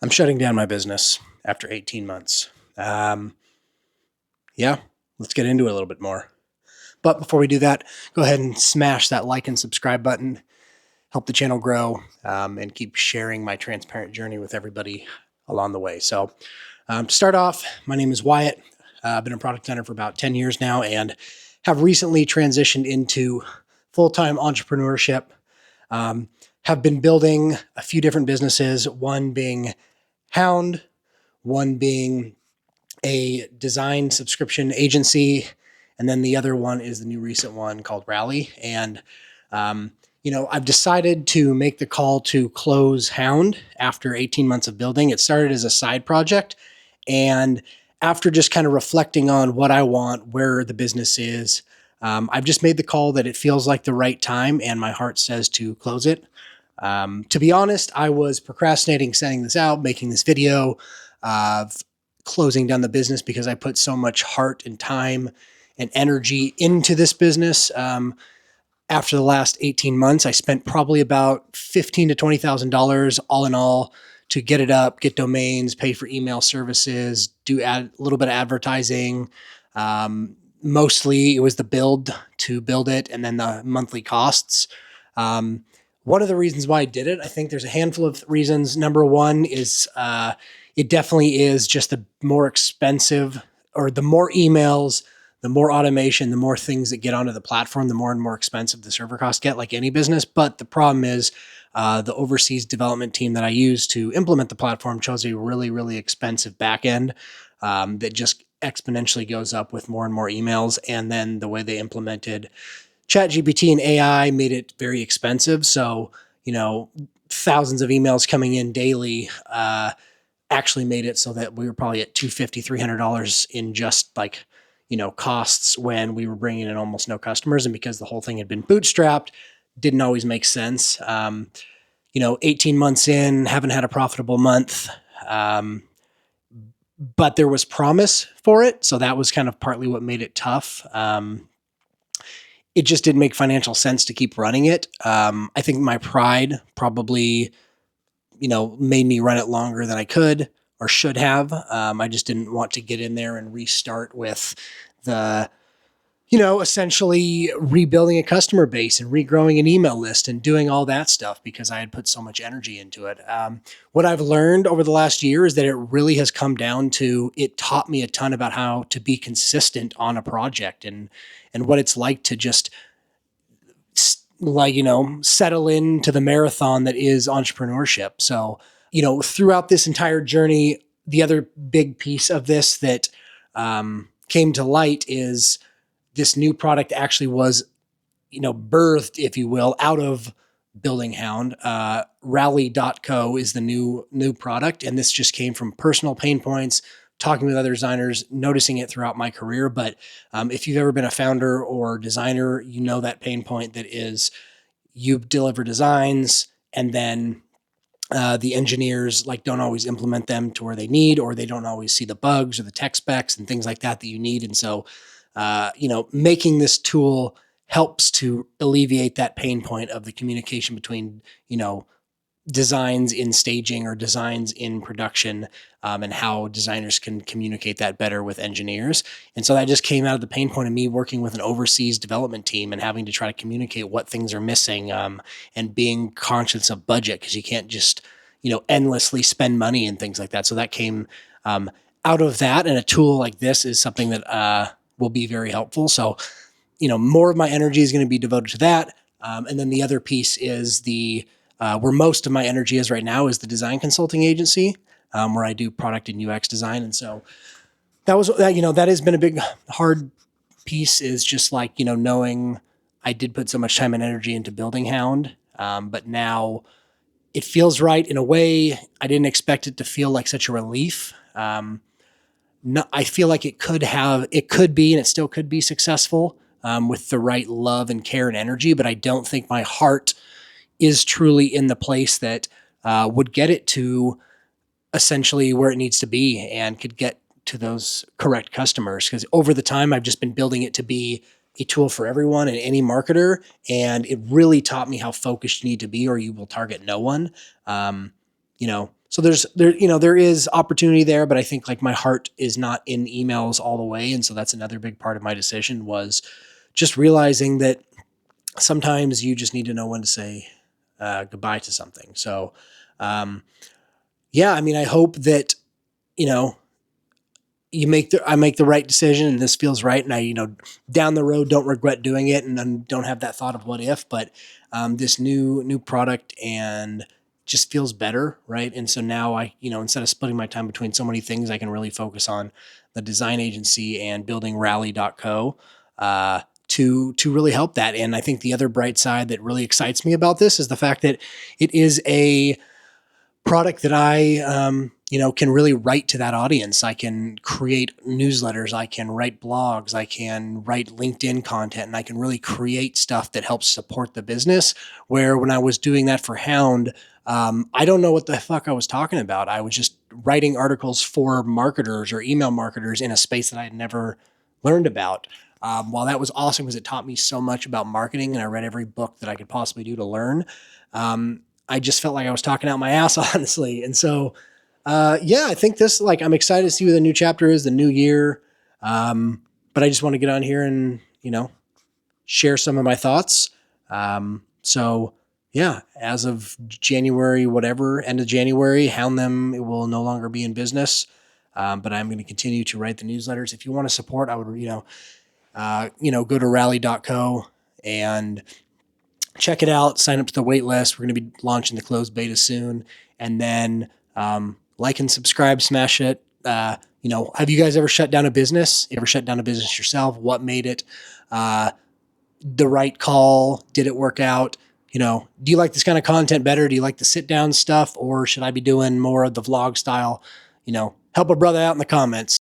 I'm shutting down my business after 18 months. Yeah, let's get into it a little bit more. But before we do that, go ahead and smash that like and subscribe button. Help the channel grow and keep sharing my transparent journey with everybody along the way. So to start off, my name is Wyatt. I've been a product designer for about 10 years now and have recently transitioned into full-time entrepreneurship. Have been building a few different businesses, one being Hound, one being a design subscription agency, and then the other one is the new recent one called Ralee. And I've decided to make the call to close Hound after 18 months of building. It started as a side project, and after just kind of reflecting on what I want, where the business is, I've just made the call that it feels like the right time, and my heart says to close it. To be honest, I was procrastinating sending this out, making this video of closing down the business because I put so much heart and time and energy into this business. After the last 18 months, I spent probably about $15,000 to $20,000 all in all to get it up, get domains, pay for email services, do a little bit of advertising. Mostly it was the build to build it and then the monthly costs. One of the reasons why I did it, I think there's a handful of reasons. Number one is it definitely is just the more expensive, or the more emails, the more automation, the more things that get onto the platform, the more and more expensive the server costs get, like any business. But the problem is the overseas development team that I use to implement the platform chose a really, really expensive backend that just exponentially goes up with more and more emails. And then the way they implemented ChatGPT and AI made it very expensive. So, thousands of emails coming in daily actually made it so that we were probably at $250, $300 in just costs when we were bringing in almost no customers. And because the whole thing had been bootstrapped, didn't always make sense. 18 months in, haven't had a profitable month. But there was promise for it. So that was kind of partly what made it tough. It just didn't make financial sense to keep running it. I think my pride probably, made me run it longer than I could or should have. I just didn't want to get in there and restart with the, essentially rebuilding a customer base and regrowing an email list and doing all that stuff because I had put so much energy into it. What I've learned over the last year is that it really has come down to, it taught me a ton about how to be consistent on a project and what it's like to just settle into the marathon that is entrepreneurship. So, throughout this entire journey, the other big piece of this that came to light is this new product actually was, birthed, if you will, out of building Hound. Ralee.co is the new product. And this just came from personal pain points, talking with other designers, noticing it throughout my career. But if you've ever been a founder or designer, you know that pain point that is you deliver designs and then the engineers don't always implement them to where they need, or they don't always see the bugs or the tech specs and things like that you need. And so, making this tool helps to alleviate that pain point of the communication between, designs in staging or designs in production, and how designers can communicate that better with engineers. And so that just came out of the pain point of me working with an overseas development team and having to try to communicate what things are missing, and being conscious of budget, because you can't just, endlessly spend money and things like that. So that came out of that, and a tool like this is something that will be very helpful. So, more of my energy is going to be devoted to that. And then the other piece is where most of my energy is right now is the design consulting agency, where I do product and UX design. And so that has been a big hard piece, is just knowing I did put so much time and energy into building Hound. But now it feels right in a way. I didn't expect it to feel like such a relief. I feel like it could be, and it still could be successful with the right love and care and energy. But I don't think my heart is truly in the place that would get it to essentially where it needs to be and could get to those correct customers. Because over the time, I've just been building it to be a tool for everyone and any marketer. And it really taught me how focused you need to be, or you will target no one. So there is opportunity there, but I think like my heart is not in emails all the way. And so that's another big part of my decision, was just realizing that sometimes you just need to know when to say goodbye to something. So, yeah, I mean, I hope that, you know, I make the right decision and this feels right. And I, down the road, don't regret doing it and don't have that thought of what if, but this new product and just feels better. Right. And so now I, instead of splitting my time between so many things, I can really focus on the design agency and building Ralee.co to really help that. And I think the other bright side that really excites me about this is the fact that it is a product that I, can really write to that audience. I can create newsletters. I can write blogs. I can write LinkedIn content, and I can really create stuff that helps support the business. Where when I was doing that for Hound, I don't know what the fuck I was talking about. I was just writing articles for marketers or email marketers in a space that I had never learned about. While that was awesome because it taught me so much about marketing, and I read every book that I could possibly do to learn. I just felt like I was talking out my ass, honestly. And so, I think this, like, I'm excited to see what the new chapter is, the new year. But I just want to get on here and, share some of my thoughts. So yeah, as of January, whatever, end of January, Hound Them, it will no longer be in business. But I'm going to continue to write the newsletters. If you want to support, I would, go to Ralee.co and check it out, sign up to the wait list. We're going to be launching the closed beta soon. And then like and subscribe, smash it. Have you guys ever shut down a business? Ever shut down a business yourself? What made it the right call? Did it work out? Do you like this kind of content better? Do you like the sit down stuff, or should I be doing more of the vlog style? Help a brother out in the comments.